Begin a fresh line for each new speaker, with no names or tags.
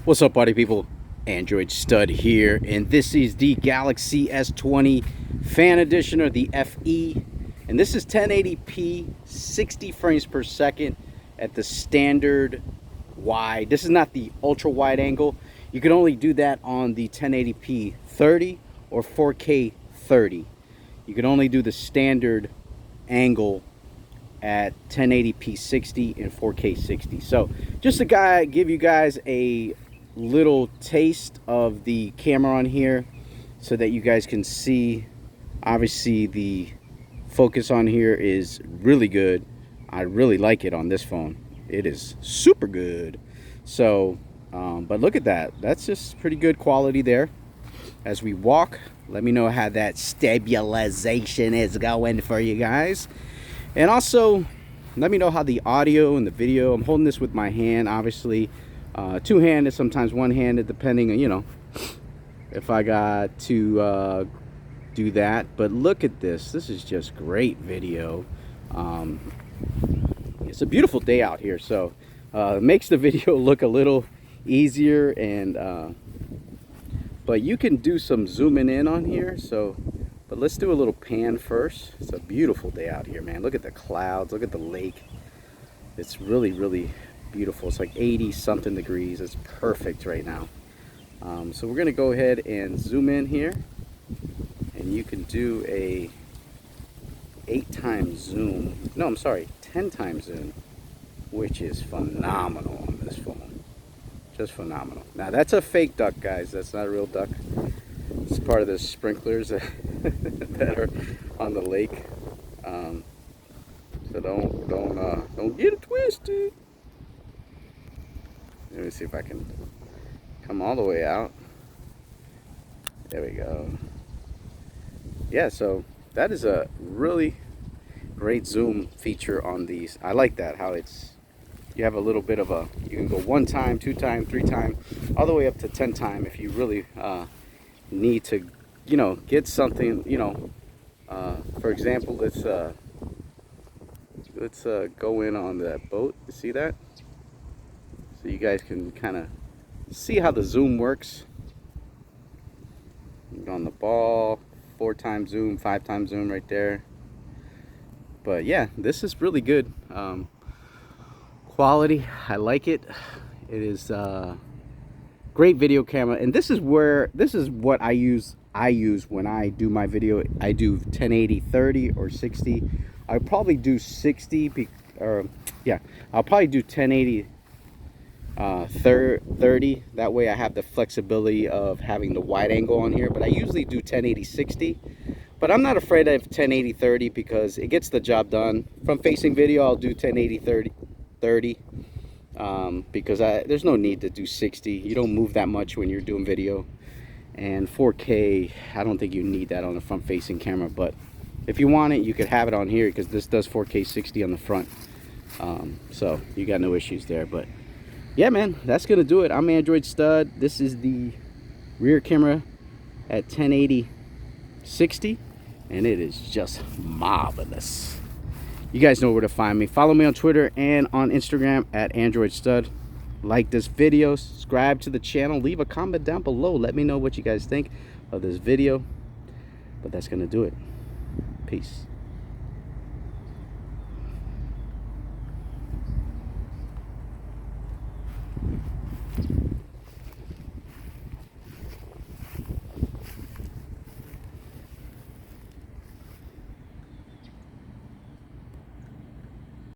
What's up, party people? Android Stud here, and this is the Galaxy S20 Fan Edition, or the FE, and this is 1080p 60 frames per second at the standard wide. This is not the ultra wide angle. You can only do that on the 1080p 30 or 4K 30. You can only do the standard angle at 1080p 60 and 4K 60. So just to give you guys a little taste of the camera on here so that you guys can see. Obviously the focus on here is really good. I really like it on this phone. It is super good. So but look at that, that's just pretty good quality there. As we walk, let me know how that stabilization is going for you guys, and also let me know how the audio and the video. I'm holding this with my hand, obviously two-handed, sometimes one-handed, depending on, you know, if I got to do that. But look at this. This is just great video. It's a beautiful day out here, so it makes the video look a little easier, and but you can do some zooming in on here. So but let's do a little pan first. It's a beautiful day out here, man. Look at the clouds, look at the lake. It's really beautiful. It's like 80 something degrees. It's perfect right now. So we're gonna go ahead and zoom in here, and you can do a 8x zoom. No, I'm sorry, 10x zoom, which is phenomenal on this phone. Just phenomenal. Now that's a fake duck, guys. That's not a real duck. It's part of the sprinklers that are on the lake. So don't get it twisted. Let me see if I can come all the way out. There we go. Yeah, so that is a really great zoom feature on these. I like that, how it's, you have a little bit of a, you can go 1x, 2x, 3x, all the way up to 10x if you really need to, you know, get something, you know. For example, let's go in on that boat. You see that? So you guys can kind of see how the zoom works. On the ball, 4x zoom, 5x zoom right there. But yeah, this is really good quality. I like it. It is great video camera, and this is what I use when I do my video. I do 1080 30 or 60. I probably do 60 yeah, I'll probably do 1080 30. That way I have the flexibility of having the wide angle on here. But I usually do 1080 60. But I'm not afraid of 1080 30 because it gets the job done. From facing video, I'll do 1080 30 because there's no need to do 60. You don't move that much when you're doing video. And 4K, I don't think you need that on the front facing camera. But if you want it, you could have it on here because this does 4K 60 on the front. So you got no issues there. But yeah, man, that's gonna do it. I'm Android Stud. This is the rear camera at 1080 60, and it is just marvelous. You guys know where to find me. Follow me on Twitter and on Instagram at Android Stud. Like this video, subscribe to the channel, leave a comment down below. Let me know what you guys think of this video. But that's gonna do it. Peace.